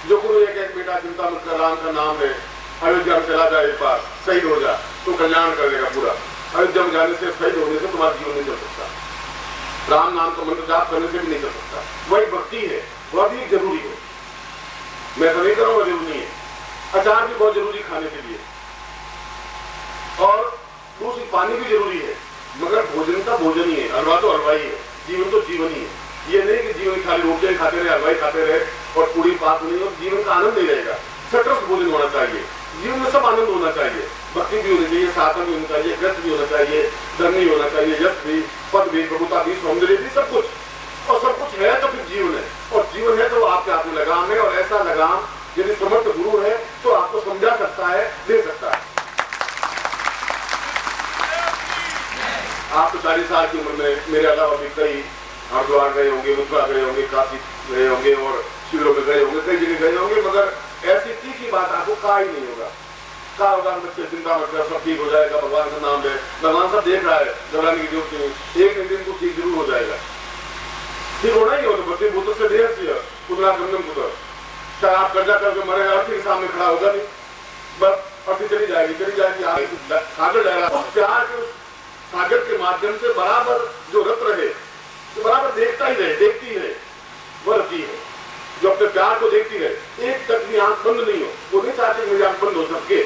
जो गुरु एक एक बेटा चिंता मत कर, राम का नाम है, अयोध्या में चला जाए, एक बार शहीद हो जा तो कल्याण कर देगा पूरा। अयोध्या में जाने से, शहीद होने से तुम्हारा जीवन नहीं चल सकता। राम नाम का मंत्र जाप करने से भी नहीं चल सकता। वही भक्ति है, वह भी जरूरी है। मैं तो नहीं करूंगा, जरूरी नहीं है। अचार भी बहुत जरूरी खाने के लिए, और दूसरी पानी भी जरूरी है, मगर भोजन का भोजन ही है। हलवा तो हलवा ही है, जीवन तो जीवन ही है। ये नहीं कि जीवन खाली रोटियां खाते रहे, हलवाई खाते रहे और पूरी पाक नहीं, और जीवन का आनंद नहीं रहेगा। सटरस भोजन होना चाहिए, जीवन में सब आनंद होना चाहिए। भक्ति भी होनी चाहिए, साधन भी होना चाहिए, ग्रस्त भी होना चाहिए, धन भी होना चाहिए, यश भी, पद भी, प्रभुता भी, सौंदर्य भी, सब कुछ। और सब कुछ है तो फिर जीवन है, और जीवन है तो आपके हाथ में लगाम है। और ऐसा लगाम यदि समर्थ गुरु है तो आपको समझा सकता है, दे सकता है। आप तो 40 साल की उम्र में मेरे अलावा भी कई हरिद्वार गए होंगे, मथुरा गए होंगे, काशी गए होंगे, और शिविरों में गए होंगे, कई जगह गए होंगे, मगर ऐसी तीखी बात आपको कहा ही नहीं होगा। कहा होगा बच्चे चिंता मत कर, सब ठीक हो जाएगा, भगवान का नाम है, भगवान सब देख रहा है, घबराने की जरूरत नहीं, एक दिन को ठीक जरूर हो जाएगा। ठीक होना ही होगा, बच्चे भूत से ढेर सी पुतला गंदम पुत्र, चाहे आप कर्जा करके मरे, अर्थी के सामने खड़ा होगा नहीं, बस अर्थी चली जाएगी, सागर जाएगा। उस प्यार के, उस सागर के माध्यम से बराबर जो रत रहे, जो बराबर देखता ही रहे, देखती रहे, वह रती है जो अपने प्यार को देखती रहे। एक तक भी आंख बंद नहीं हो, वो नहीं चाहते मेरी आंख बंद हो सबके।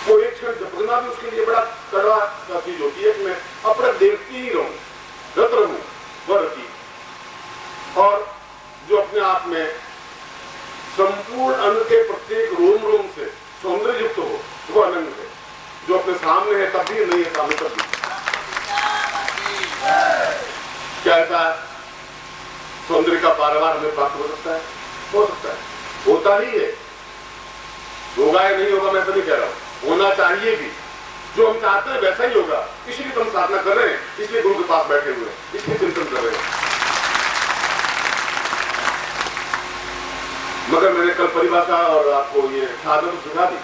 वो एक क्षण झपकना भी उसके लिए बड़ा कड़वा चीज होती है कि मैं अपना देखती ही रहूं, रत रहूं, वह रती। और जो अपने आप में संपूर्ण अंग के प्रत्येक रोम रोम से सौंदर्य युक्त हो, वो अनंग है। जो अपने सामने है तब भी, नहीं है सामने तब भी। क्या ऐसा सौंदर्य का पारवार हमें प्राप्त हो सकता है? हो सकता है, होता ही है। होगा या नहीं होगा मैं तो नहीं कह रहा हूं, होना चाहिए भी। जो हम चाहते हैं वैसा ही होगा, इसलिए तो हम साधना कर रहे हैं, इसलिए गुरु के पास बैठे हुए हैं, इसलिए चिंतन कर रहे हैं। मगर मैंने कल परिभाषा और आपको ये साधन तो सिखा दी,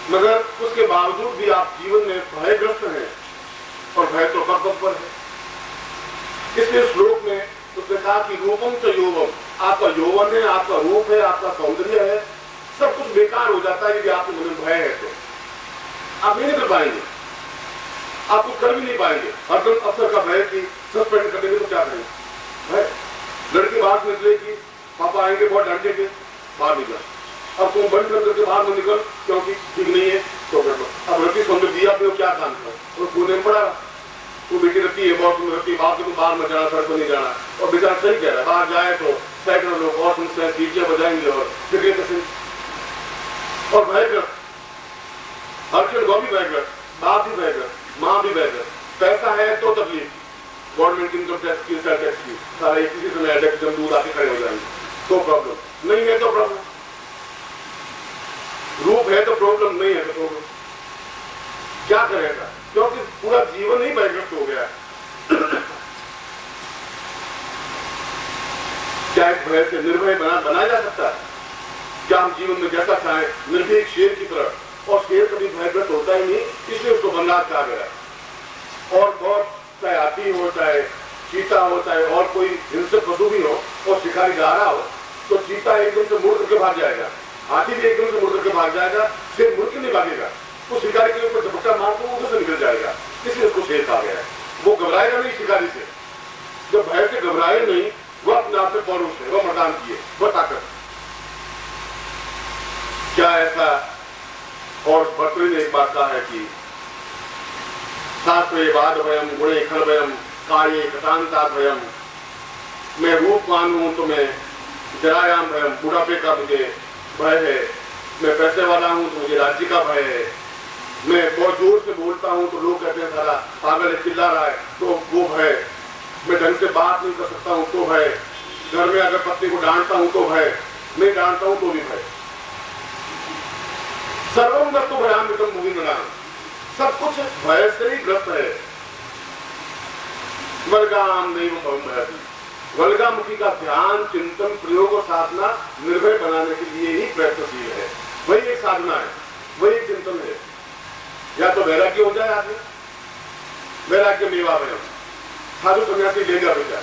मगर उसके बावजूद भी आप जीवन में भयग्रस्त हैं, और भय तो पग पर है। इसलिए श्लोक में उसने कहा कि रूपम च यौवम, आपका यौवन है, आपका रूप है, आपका सौंदर्य है, सब कुछ बेकार हो जाता है यदि आपके मन में भय है। तो आप नहीं कर पाएंगे, आप कुछ कर भी नहीं पाएंगे। हरदम अफसर का भय कि सस्पेंड कर देंगे तो क्या करेंगे, भय। लड़की बाहर से निकलेगी, पापा आएंगे बहुत डांटेंगे, बाहर निकल। अब तुम बंद कर करके बाहर में निकल, क्योंकि ठीक नहीं है तो कर लो। अब लड़की सौंदर्य दिया आपने, क्या काम कर, तो पुणे में पड़ा, वो बेटी रखती है, बहुत सुंदर रखती है, बाप को बाहर में जाना, सड़क पर नहीं जाना। और बेचारा सही कह रहा है, बाहर जाए तो सैकड़ों लोग और उनसे सीटियां बजाएंगे और और भयग्रस्त, हर क्षण वो भी भयग्रस्त, बाप भी भयग्रस्त, माँ भी भयग्रस्त। पैसा है तो तकलीफ, गवर्नमेंट इनकम टैक्स की, सेल टैक्स की, सारा एक किसी समय एडेक्ट जम दूर आके खड़े हो जाएंगे तो प्रॉब्लम, नहीं है तो प्रॉब्लम। रूप है तो प्रॉब्लम, नहीं है तो प्रॉब्लम। क्या करेगा, क्योंकि पूरा जीवन ही भयग्रस्त हो गया है। क्या इस भय से निर्भय बनाया जा सकता है? क्या हम जीवन में जैसा चाहे निर्भीक शेर की तरह, और शेर कभी भयग्रस्त होता ही नहीं, इसलिए उसको बंगाल कहा गया। और बहुत, चाहे हाथी हो, चाहे चीता हो, चाहे और कोई हिंसक पशु भी हो, और शिकारी जा रहा हो तो चीता एकदम से मुड़ करके भाग जाएगा, हाथी भी एकदम से मुड़ करके भाग जाएगा, शेर मुड़ के नहीं भागेगा। वो शिकारी के ऊपर झपट्टा मार को उधर से निकल जाएगा, इसलिए उसको शेर कहा गया है। वो घबराएगा नहीं शिकारी से, जब भय से घबराए नहीं, वह अपने आप में पौरुष है, वह मैदान की है, वह ताकत। क्या ऐसा, और भर्तृ ने एक बात कहा है कि शास्त्रे वाद भयम गुणे खल भयम काये कटांता भयम, मैं रूपवान हूं तो मैं जरायाम भयम, बुढ़ापे का मुझे भय है, मैं पैसे वाला हूं तो मुझे राज्य का भय है, मैं बहुत जोर से बोलता हूं तो लोग कहते हैं सारा पागल है, चिल्ला रहा है, तो वो भय, मैं ढंग से बात नहीं कर सकता हूं तो भय, घर में अगर पत्नी को डांटता हूं तो भय, नहीं डांटता हूं तो भी भय। सर्वम वस्तु भयान्वितम मुगिंद्राम, सब कुछ भय से ही ग्रस्त है। वर्गाम नैवं भवं भयति, वर्गामुखी का ध्यान, चिंतन, प्रयोग और साधना निर्भय बनाने के लिए ही प्रयत्नशील है। वही एक साधना है, वही एक चिंतन है। या तो वैराग्य हो जाए आदमी, वैराग्य मेवा भयम, साधु सन्यासी लेगा बेटा,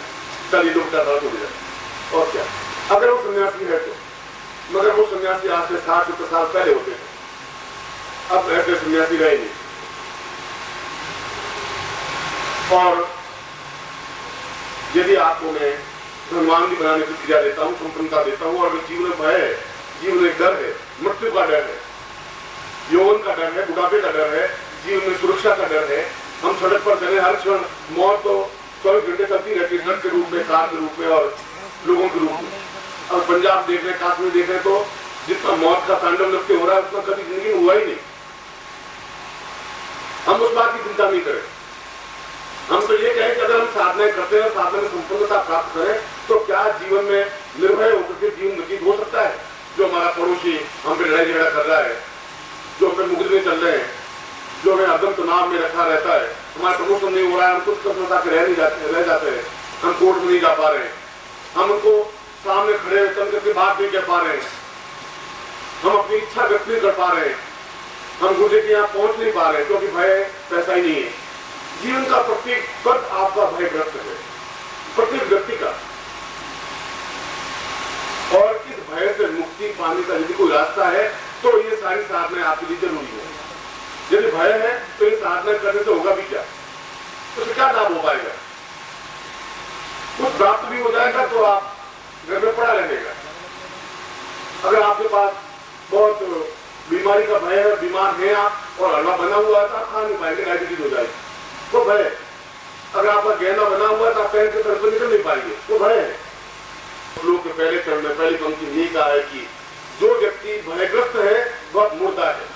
चलिए लोग हो जाए, और क्या अगर वो सन्यासी है तो। मगर वो सन्यासी आज से 60-70 साल पहले होते थे, अब ऐसे सन्यासी रहे नहीं। और यदि आपको मैं धनवान भी बनाने की क्रिया देता हूं, संपन्नता देता हूं, और अगर जीवन में भय है, जीवन में डर है, मृत्यु का डर है, यौवन का डर है, बुढ़ापे का डर है, जीवन में सुरक्षा का डर है, हम सड़क पर चले हर क्षण मौत तो 24 घंटे चलती रहती है, के रूप में, कार के रूप में और लोगों के रूप में। अब पंजाब देख रहे, कश्मीर देख रहे, तो जितना मौत का तांडव नृत्य हो रहा है उतना कभी जिंदगी में हुआ ही नहीं। हम उस बात की चिंता नहीं करें। हम तो ये कहें कि अगर हम साधनाएं करते हैं, साधना में संपन्नता प्राप्त करें, तो क्या जीवन में निर्भय होकर के जीवन व्यतीत हो सकता है? जो हमारा पड़ोसी हम पे लड़ाई झगड़ा कर रहा है, जो हमें मुकदमे चल रहे हैं, जो हमें अदम तनाव में रखा रहता है, हमारा प्रमोशन नहीं हो रहा है, हम कुछ कसमता के रह जाते हैं, हम कोर्ट में नहीं जा पा रहे हैं, हम उनको सामने खड़े चल करके बात नहीं कर पा रहे हैं, हम अपनी इच्छा व्यक्त नहीं कर पा रहे हैं, हम गुर्दे के यहाँ पहुंच नहीं पा रहे हैं, क्योंकि भय पैसा ही नहीं है। जीवन का प्रत्येक पद आपका भयग्रस्त है, प्रत्येक व्यक्ति का। और इस भय से मुक्ति पाने का यदि कोई रास्ता है तो ये सारी साधनाएं आपके लिए जरूरी है। यदि भय है तो ये साधना करने से होगा भी क्या? तो क्या लाभ हो पाएगा? कुछ प्राप्त भी हो जाएगा तो आप घर में पड़ा रहेगा। अगर आपके पास बहुत बीमारी का भय है, बीमार है आप और हलवा बना हुआ है तो आप खा नहीं पाएंगे, डायबिटीज हो जाएगी, वो भय है। अगर आपका गहना बना हुआ है तो आप पैर के तरफ निकल नहीं पाएंगे, वो भय है। लोग के पहले चरण में पहली पंक्ति में कहा है कि जो व्यक्ति भयग्रस्त है वह मुर्दा है,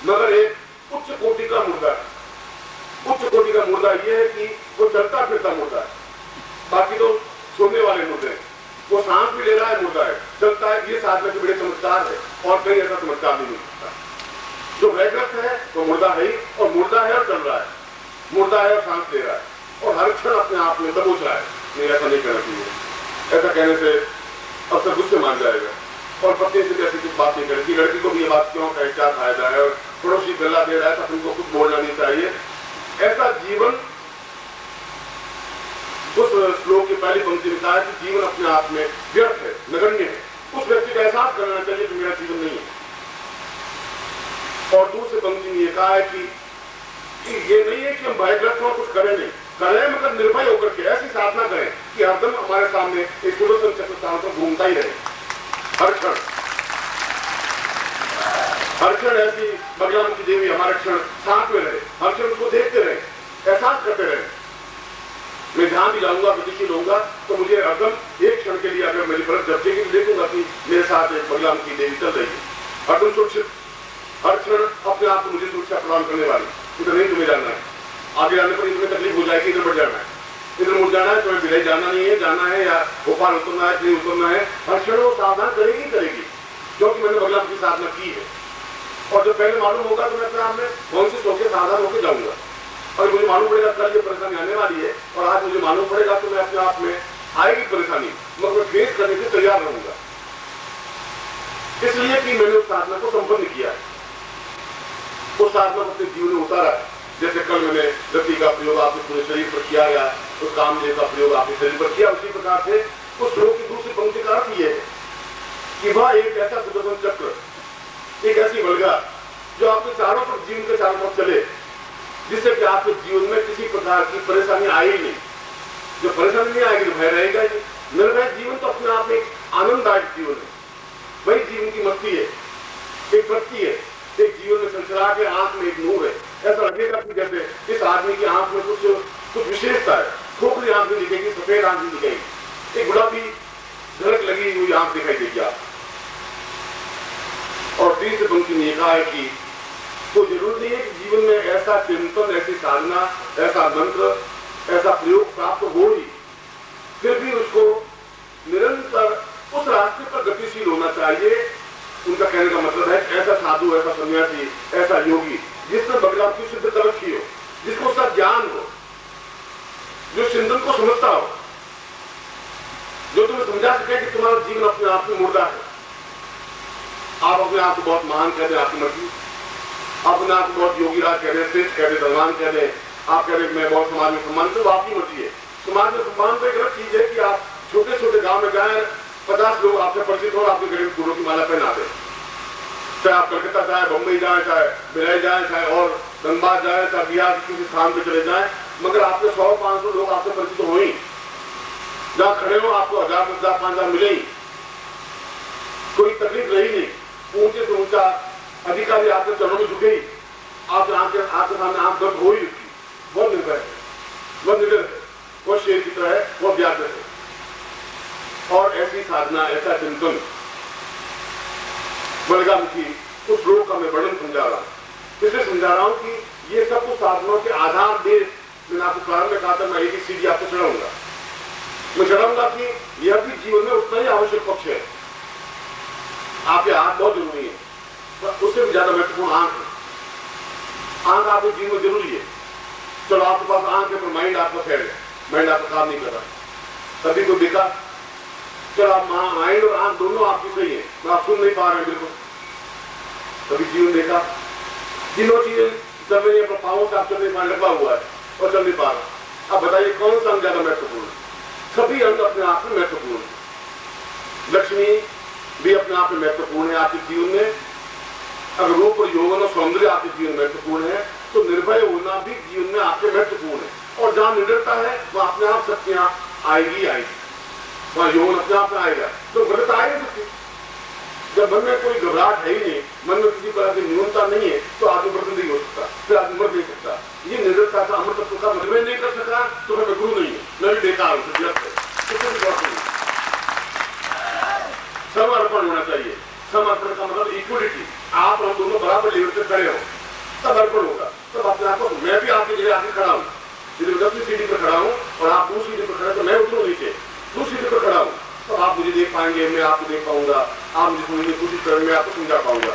मगर एक उच्च कोटि का मुर्दा है। उच्च कोटि का मुर्दा यह है कि वो चलता फिरता मुर्दा है, बाकी तो सोने वाले मुर्दे हैं। वो सांस भी ले रहा है, मुर्दा है, चलता है। ये साधना के बड़े चमत्कार है और कहीं ऐसा चमत्कार नहीं मिल सकता। जो भयग्रस्त है वो मुर्दा है ही, और मुर्दा है और चल रहा है, मुर्दा है और सांस ले रहा है, और हर क्षण अपने आप में दबोच रहा है। नहीं, ऐसा नहीं करना चाहिए। ऐसा कहने से अक्सर गुस्से मान जाएगा और पत्नी से ऐसी कुछ बात नहीं करेगी। लड़की को भी ये बात क्यों कहे, क्या फायदा है, और पड़ोसी गला दे रहा है तो उनको कुछ बोलना नहीं चाहिए। ऐसा जीवन, उस श्लोक की पहली पंक्ति में कहा है कि जीवन अपने आप में व्यर्थ है, नगण्य है। उस व्यक्ति का एहसास करना चाहिए कि मेरा जीवन नहीं है। और दूसरी पंक्ति में यह कहा है कि ये नहीं है कि हम भयग्रस्त हों, कुछ करें नहीं, करें मगर निर्भय होकर के ऐसी साधना करें कि हरदम हमारे सामने एक सुदर्शन चक्र चारों तरफ घूमता ही रहे, हर क्षण। हर क्षण ऐसी बगलाम की देवी हमारे क्षण साथ में रहे, हर क्षण उसको देखते रहे, एहसास करते रहे। मैं जहां भी जाऊंगा, विदेशी रहूंगा, तो मुझे हरदम एक क्षण के लिए अगर मेरी बरफ झपकेगी तो देखूंगा कि मेरे साथ एक बगलाम की देवी चल रही है, हरदम सुरक्षित, हर क्षण अपने आप को मुझे सुरक्षा प्रदान करने वाली। इधर नहीं तुम्हें जाना है, आगे जाने पर इसमें तकलीफ हो जाएगी, इधर बढ़ जाना है, इधर मुड़ जाना है, तुम्हें भिलाई जाना नहीं है, जाना है या भोपाल उतरना है, नहीं उतरना है, हर क्षण वो साधना करेगी करेगी, क्योंकि मैंने बगलाम की साधना की है। और जब पहले मालूम होगा तो मैं अपने आप में कौन सी होकर सावधान होकर जाऊंगा। और मुझे मालूम पड़ेगा कल ये परेशानी आने वाली है, और आज मुझे मालूम पड़ेगा तो मैं अपने आप में आएगी परेशानी, मगर मैं फेस करने के तैयार रहूंगा, इसलिए कि मैंने उस साधना को संपन्न किया है, उस साधना को अपने जीवन में उतारा है। जैसे कल मैंने गति का प्रयोग आपके पूरे शरीर पर किया, या उस कामदेव का प्रयोग आपके शरीर पर किया, उसी प्रकार से उस श्लोक की दूसरी पंक्ति का अर्थ यह है कि वह एक ऐसा सुदर्शन चक्र, एक ऐसी बलगा जो आपके चारों पर, जीवन के चारों पर चले, जिससे कि आपके जीवन में किसी प्रकार की परेशानी आए ही नहीं। जो परेशानी नहीं आएगी तो भय रहेगा ही नहीं। निर्भय जीवन तो अपने आप में एक आनंददायक जीवन है, वही जीवन की मस्ती है, एक प्रगति है, एक जीवन में संचरा के आंख में एक नूर है। ऐसा लगेगा कि जैसे इस आदमी की आंख में कुछ विशेषता है, खोखली आंख भी दिखेगी, सफेद आंख भी दिखेगी, एक गुलाबी झलक लगी हुई आंख दिखाई देगी आप। और तीसरी पंक्ति में कहा है कि तो जरूर नहीं है कि जीवन में ऐसा चिंतन, ऐसी साधना, ऐसा मंत्र, ऐसा प्रयोग प्राप्त हो ही, फिर भी उसको निरंतर उस रास्ते पर गतिशील होना चाहिए। उनका कहने का मतलब है ऐसा साधु, ऐसा सन्यासी, ऐसा योगी जिसने बगलाम की सिद्ध कर रखी हो, जिसको उसका ज्ञान हो, जो चिंतन को समझता हो, जो तुम्हें समझा सके कि तुम्हारा जीवन अपने आप में मुर्दा है। आप अपने आप को बहुत महान कह दें, आपकी मर्जी, आप अपने आप को बहुत योगी राज कह दें, श्रेष्ठ कह दें, भगवान कह दें, आप कह दें मैं बहुत समाज में सम्मान, तो आपकी मर्जी है। समाज में सम्मान तो एक अलग चीज है कि आप छोटे छोटे गांव में जाएं, 50 लोग आपसे परिचित हो, आपके गले में फूलों की माला पहना दे। चाहे आप कलकत्ता जाए, बम्बई जाए, चाहे भिलाई जाए, चाहे और धनबाद जाए, चाहे बिहार के किसी स्थान पे चले जाए, मगर आपके 100-500 लोग आपसे परिचित हो ही। जहां खड़े हो आपको 1000, 10,000, 5,000 मिले ही, कोई तकलीफ रही नहीं। ऊंचे से ऊंचा अधिकारी आपके चरणों में झुके ही, आपके सामने आंख बंद हो ही उसकी। बहुत निर्भय है, बहुत निडर है, वो शेर की तरह है, वो व्याघ्र है। और ऐसी साधना, ऐसा चिंतन बलगामुखी उस रोग का मैं वर्णन समझा रहा हूं। इसलिए समझा रहा हूं कि ये सब कुछ साधनों के आधार दे। मैंने आपको प्रारंभ में कहा था, मैं एक ही सीढ़ी आपको चढ़ाऊंगा। मैं चढ़ाऊंगा कि यह भी जीवन में उतना ही आवश्यक पक्ष है। आपके हाथ बहुत जरूरी है, पर उससे भी ज्यादा महत्वपूर्ण आंख है। आंख आपके जीवन में जरूरी है। चलो आपके पास आंख है, पर माइंड आपका फेल है, माइंड आपका काम नहीं कर रहा। सभी को देखा, चलो आप माइंड और आंख दोनों आपकी सही है, मैं आप सुन नहीं पा रहे हैं बिल्कुल। कभी जीवन देखा, तीनों चीजें जब मैंने अपने पाँवों से आप चल नहीं पा, लगा हुआ है और चल नहीं पा रहा। अब बताइए कौन सा अंग ज्यादा महत्वपूर्ण है? सभी अंग अपने आप में महत्वपूर्ण है। लक्ष्मी भी अपने आप में महत्वपूर्ण है आपके जीवन में। अगर रूप और यौवन और सौंदर्य आपके जीवन में महत्वपूर्ण है, तो निर्भय होना भी जीवन में आपके महत्वपूर्ण है। और जहां निडरता है वहां अपने आप शक्तियां आएगी, वहां यौवन अपने आप में आएगा, तो गलत आएगा सकती। जब मन में कोई घबराहट है ही नहीं, मन में किसी प्रकार की न्यूनता नहीं है, तो आदमी व्रत नहीं हो सकता, फिर आदमी मर नहीं सकता। ये निडरता का अमृत तत्व का मैं नहीं कर सका तो मैं गुरु नहीं हूं, मैं भी बेकार हूं। समर्पण होना चाहिए। समर्पण का मतलब इक्वलिटी, आप और हम दोनों बराबर लेवल पे खड़े हो, तब अर्पण होगा। तब अपने आप को, मैं भी आपकी जगह आके खड़ा हूँ, यदि 10वीं सीढ़ी पर खड़ा हूँ और आप 2 सीढ़ी पर खड़े, तो मैं उतरू नीचे, 2 सीढ़ी पर खड़ा हूँ, तब आप मुझे देख पाएंगे, मैं आपको देख पाऊंगा, आप मुझे समझने की कोशिश करेंगे, मैं आपको समझा पाऊंगा।